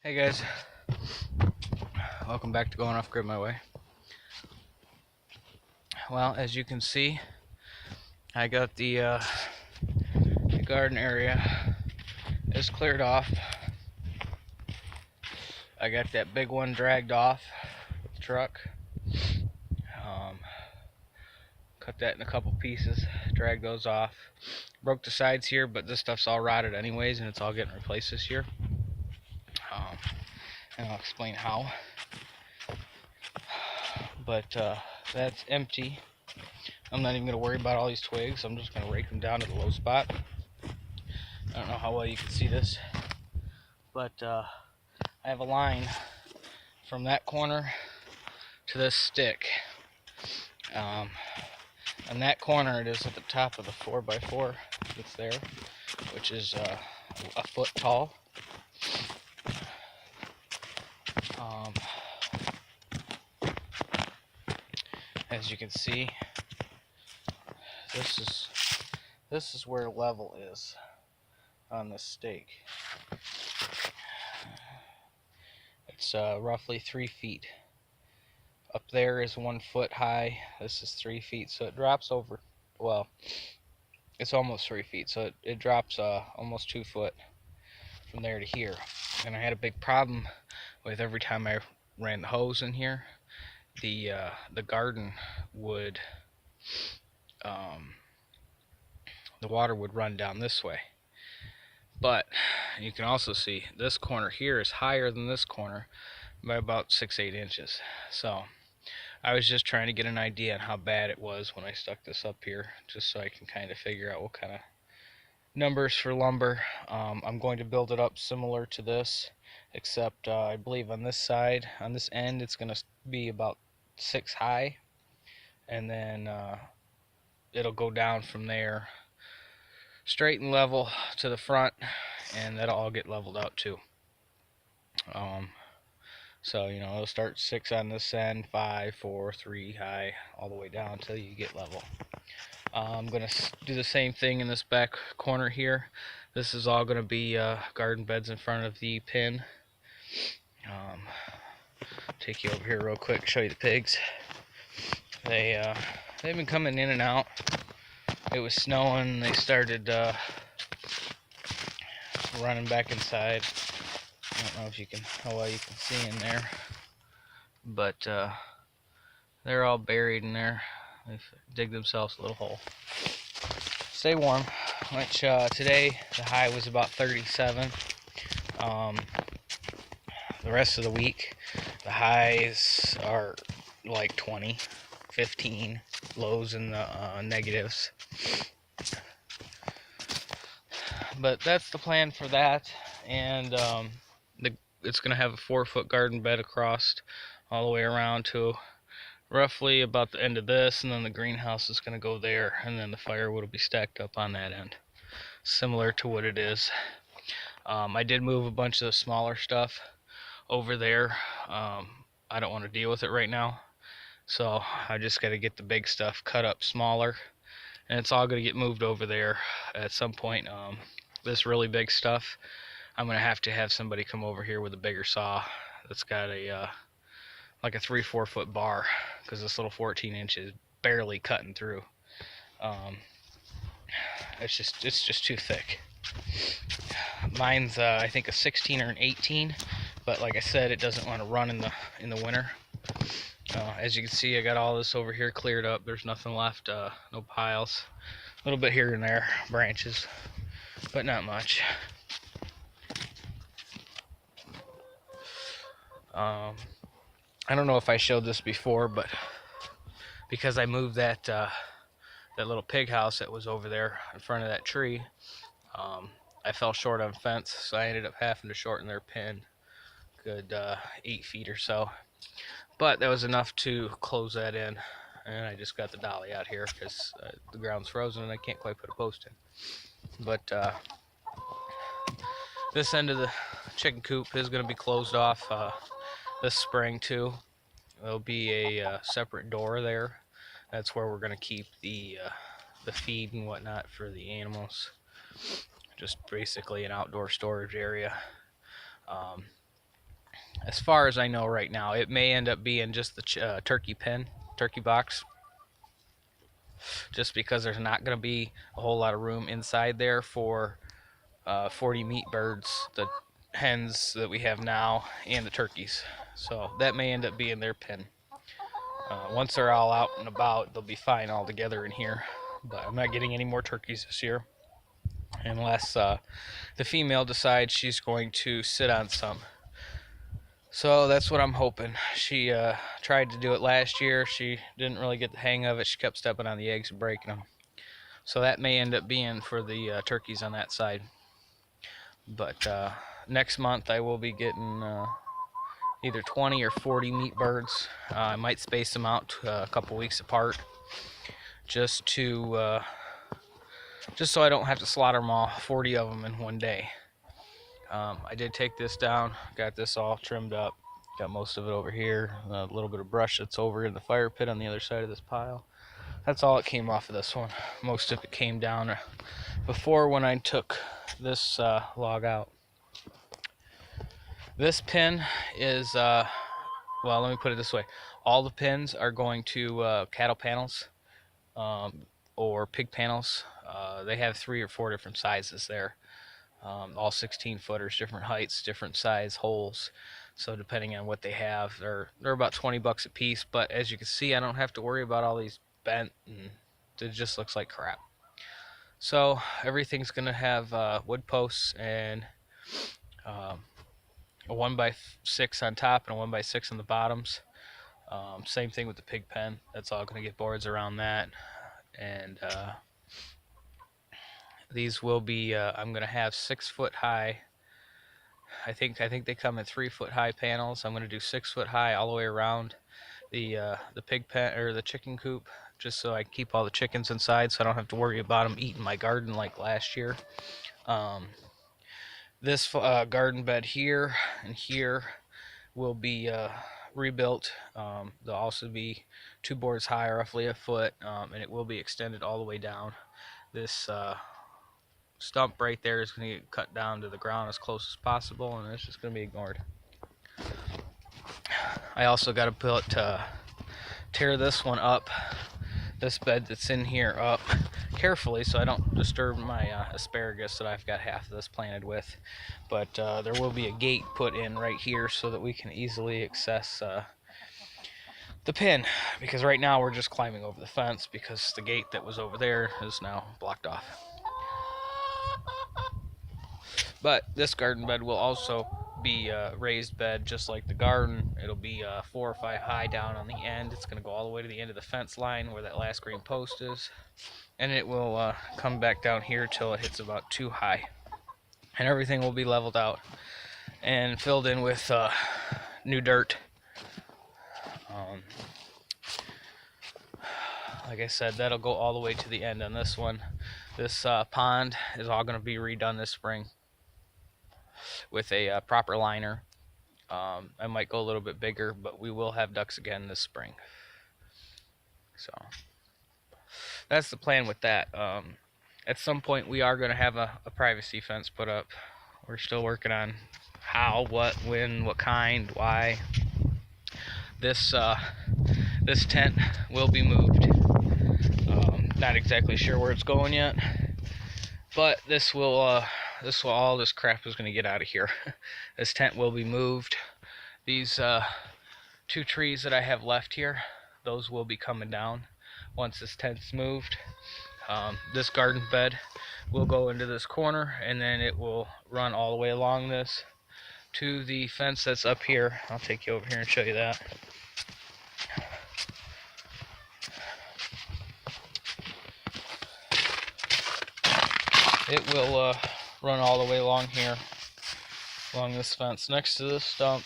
Hey guys, welcome back to Going Off Grid My Way. Well, as you can see, I got the garden area is cleared off. I got that big one dragged off with the truck. Um, Cut that in a couple pieces, drag those off. Broke the sides here, but this stuff's all rotted anyways, and it's all getting replaced this year. Um, and I'll explain how. But that's empty. I'm not even going to worry about all these twigs. I'm just going to rake them down to the low spot. I don't know how well you can see this, but I have a line from that corner to this stick. On that corner, it is at the top of the 4x4 that's there, which is a foot tall. Um, as you can see, this is where level is on this stake. It's roughly 3 feet. Up there is 1 foot high. This is 3 feet, so it drops over. Well, it's almost 3 feet, so it drops almost 2 foot from there to here. And I had a big problem with every time I ran the hose in here, the garden would the water would run down this way. But you can also see this corner here is higher than this corner by about 6-8 inches. So I was just trying to get an idea on how bad it was when I stuck this up here, just so I can kind of figure out what kind of numbers for lumber. I'm going to build it up similar to this, except I believe on this side, on this end, it's going to be about 6 high, and then it'll go down from there straight and level to the front, and that'll all get leveled out too. So it'll start 6 on this end, 5, 4, 3 high, all the way down until you get level. I'm going to do the same thing in this back corner here. This is all going to be garden beds in front of the pen. Take you over here real quick, show you the pigs. They've been coming in and out. It was snowing. They started running back inside. I don't know if you can, how well you can see in there, but they're all buried in there. They've digged themselves a little hole. Stay warm. Which today the high was about 37. The rest of the week the highs are like 20, 15, lows in the negatives. But that's the plan for that, and it's going to have a 4-foot garden bed across all the way around to roughly about the end of this, and then the greenhouse is going to go there, and then the firewood will be stacked up on that end, similar to what it is. I did move a bunch of the smaller stuff over there. I don't want to deal with it right now, so I just got to get the big stuff cut up smaller, and it's all going to get moved over there at some point. This really big stuff, I'm going to have somebody come over here with a bigger saw that's got a like a 3-4 foot bar, because this little 14 inch is barely cutting through. It's just too thick. Mine's I think a 16 or an 18, but like I said, it doesn't want to run in the winter. As you can see, I got all this over here cleared up. There's nothing left, no piles. A little bit here and there, branches, but not much. I don't know if I showed this before, but because I moved that little pig house that was over there in front of that tree, I fell short on fence, so I ended up having to shorten their pen good 8 feet or so. But that was enough to close that in, and I just got the dolly out here because the ground's frozen and I can't quite put a post in. But this end of the chicken coop is going to be closed off this spring too. There'll be a separate door there. That's where we're going to keep the feed and whatnot for the animals. Just basically an outdoor storage area. as far as I know right now, it may end up being just the turkey box, just because there's not going to be a whole lot of room inside there for 40 meat birds, the hens that we have now, and the turkeys. So that may end up being their pen. Once they're all out and about, they'll be fine all together in here. But I'm not getting any more turkeys this year unless the female decides she's going to sit on some. So that's what I'm hoping. She tried to do it last year. She didn't really get the hang of it. She kept stepping on the eggs and breaking them. So that may end up being for the turkeys on that side. But next month I will be getting either 20 or 40 meat birds. I might space them out a couple weeks apart, just so I don't have to slaughter them all, 40 of them in one day. I did take this down, got this all trimmed up, got most of it over here, a little bit of brush that's over in the fire pit on the other side of this pile. That's all it came off of this one. Most of it came down before when I took this log out. This pin is, well, let me put it this way. All the pins are going to cattle panels or pig panels. They have 3 or 4 different sizes there. All 16 footers, different heights, different size holes. So depending on what they have, they're about 20 bucks a piece. But as you can see, I don't have to worry about all these bent, and it just looks like crap. So everything's gonna have wood posts and a 1x6 on top and a 1x6 on the bottoms. Same thing with the pig pen. That's all gonna get boards around that. And these will be I'm gonna have 6 foot high. I think they come in 3 foot high panels. I'm gonna do 6 foot high all the way around the pig pen or the chicken coop, just so I can keep all the chickens inside, so I don't have to worry about them eating my garden like last year. This garden bed here and here will be rebuilt. They'll also be 2 boards high, roughly a foot, and it will be extended all the way down. This stump right there is going to get cut down to the ground as close as possible, and it's just going to be ignored. I also got to tear this one up, this bed that's in here, up carefully so I don't disturb my asparagus that I've got half of this planted with. But there will be a gate put in right here so that we can easily access the pen, because right now we're just climbing over the fence because the gate that was over there is now blocked off. But this garden bed will also be a raised bed just like the garden. It'll be 4 or 5 high down on the end. It's going to go all the way to the end of the fence line where that last green post is, and it will come back down here till it hits about 2 high, and everything will be leveled out and filled in with new dirt. Like I said, that'll go all the way to the end on this one. This pond is all going to be redone this spring with a proper liner. I might go a little bit bigger, but we will have ducks again this spring. So that's the plan with that. At some point we are going to have a privacy fence put up. We're still working on how, what, when, what kind, why. This tent will be moved. Not exactly sure where it's going yet, but this all this crap is going to get out of here. This tent will be moved. These 2 trees that I have left here, those will be coming down once this tent's moved. This garden bed will go into this corner, and then it will run all the way along this to the fence that's up here. I'll take you over here and show you that. It will run all the way along here, along this fence, next to this stump,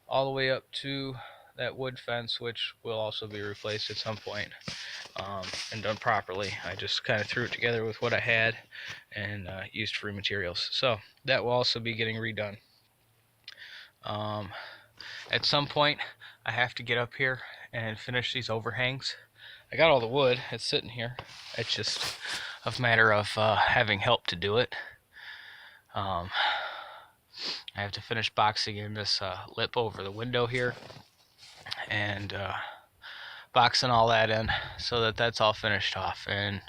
all the way up to that wood fence, which will also be replaced at some point and done properly. I just kind of threw it together with what I had and used free materials. So that will also be getting redone. At some point, I have to get up here and finish these overhangs. I got all the wood, it's sitting here. It's just a matter of having help to do it. I have to finish boxing in this lip over the window here, and boxing all that in so that that's all finished off, and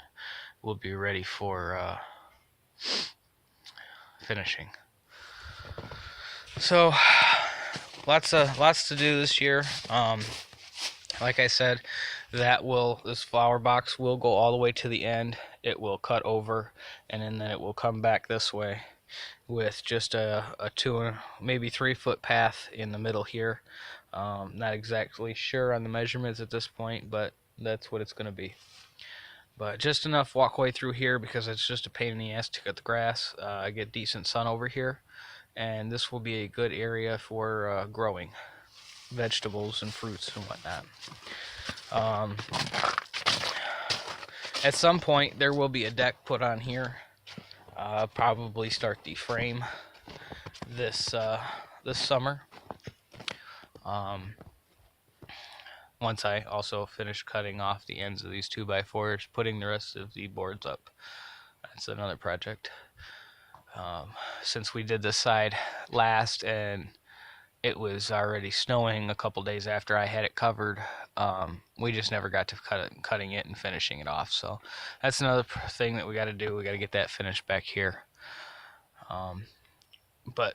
we'll be ready for finishing. So lots to do this year. Like I said, this flower box will go all the way to the end. It will cut over, and then it will come back this way with just a 2, maybe 3 foot path in the middle here. Not exactly sure on the measurements at this point, but that's what it's going to be. But just enough walkway through here because it's just a pain in the ass to cut the grass. I get decent sun over here, and this will be a good area for growing vegetables and fruits and whatnot. At some point there will be a deck put on here. Probably start the frame this summer. Once I also finish cutting off the ends of these 2x4s, putting the rest of the boards up. That's another project. Since we did this side last and it was already snowing a couple days after I had it covered, we just never got to cutting it and finishing it off. So that's another thing that we got to do. We got to get that finished back here. But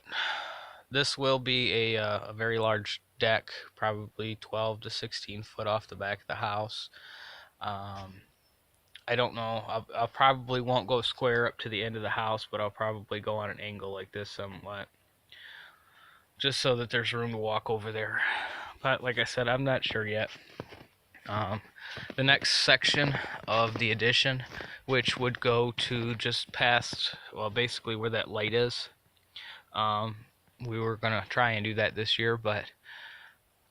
this will be a very large deck, probably 12 to 16 foot off the back of the house. I don't know. I'll probably won't go square up to the end of the house, but I'll probably go on an angle like this somewhat, just so that there's room to walk over there. But like I said, I'm not sure yet. The next section of the addition, which would go to just past, well, basically where that light is. We were going to try and do that this year, but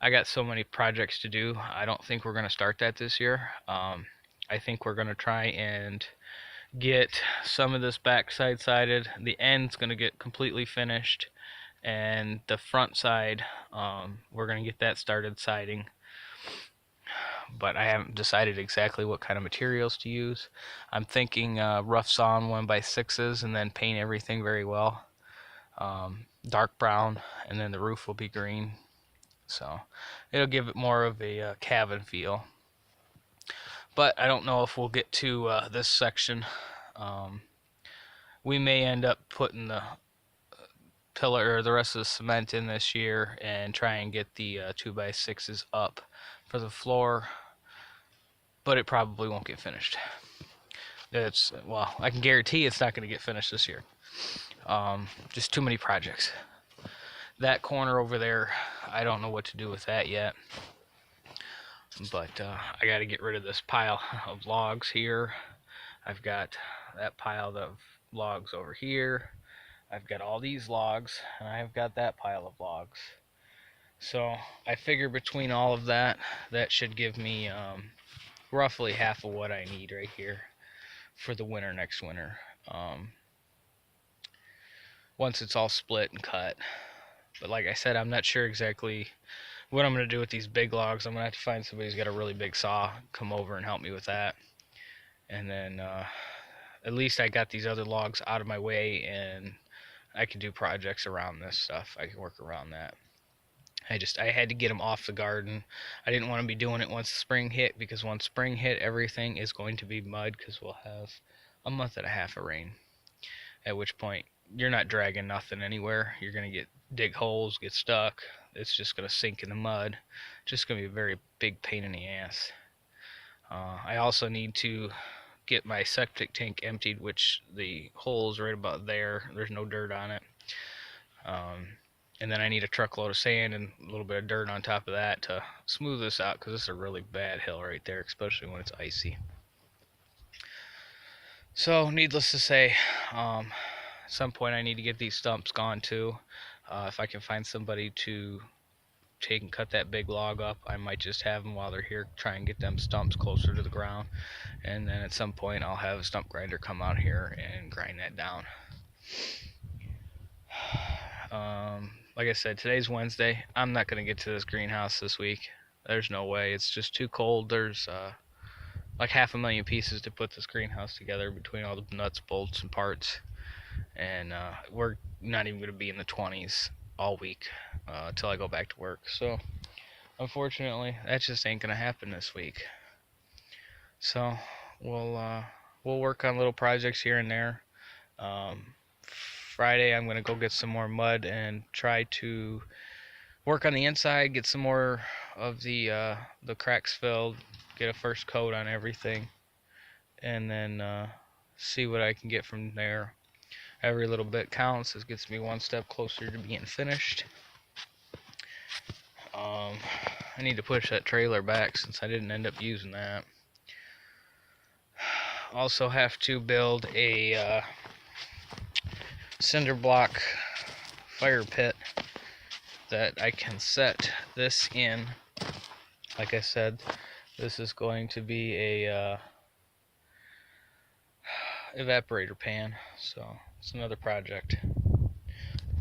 I got so many projects to do, I don't think we're going to start that this year. I think we're going to try and get some of this backside sided. The end's going to get completely finished, and the front side, we're going to get that started siding. But I haven't decided exactly what kind of materials to use. I'm thinking rough sawn 1x6s and then paint everything very well. Dark brown, and then the roof will be green. So it'll give it more of a cabin feel. But I don't know if we'll get to this section. We may end up putting the pillar or the rest of the cement in this year and try and get the 2x6s up for the floor, but it probably won't get finished. Well, I can guarantee it's not going to get finished this year. Just too many projects. That corner over there, I don't know what to do with that yet. But I got to get rid of this pile of logs here. I've got that pile of logs over here. I've got all these logs, and I've got that pile of logs. So I figure between all of that, that should give me roughly half of what I need right here for the winter next winter. Once it's all split and cut. But like I said, I'm not sure exactly what I'm going to do with these big logs. I'm going to have to find somebody who's got a really big saw, come over and help me with that. And then at least I got these other logs out of my way, and I can do projects around this stuff. I can work around that. I had to get them off the garden. I didn't want to be doing it once spring hit, because once spring hit, everything is going to be mud, because we'll have a month and a half of rain. At which point, you're not dragging nothing anywhere. You're going to dig holes, get stuck. It's just going to sink in the mud. Just going to be a very big pain in the ass. I also need to get my septic tank emptied, which the hole's right about there. There's no dirt on it. And then I need a truckload of sand and a little bit of dirt on top of that to smooth this out, because this is a really bad hill right there, especially when it's icy. So, needless to say, at some point I need to get these stumps gone too. If I can find somebody to take and cut that big log up, I might just have them while they're here, try and get them stumps closer to the ground. And then at some point I'll have a stump grinder come out here and grind that down. Like I said, today's Wednesday. I'm not going to get to this greenhouse this week. There's no way. It's just too cold. There's like 500,000 pieces to put this greenhouse together between all the nuts, bolts, and parts. and we're not even going to be in the 20s all week until I go back to work. So unfortunately, that just ain't going to happen this week. So we'll work on little projects here and there. Friday I'm going to go get some more mud and try to work on the inside, get some more of the cracks filled, get a first coat on everything, and then see what I can get from there. Every little bit counts. This gets me one step closer to being finished. I need to push that trailer back since I didn't end up using that. Also have to build a cinder block fire pit that I can set this in. Like I said, this is going to be a evaporator pan, so it's another project.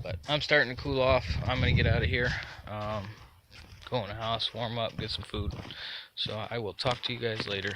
But I'm starting to cool off. I'm gonna get out of here, go in the house, warm up, get some food. So I will talk to you guys later.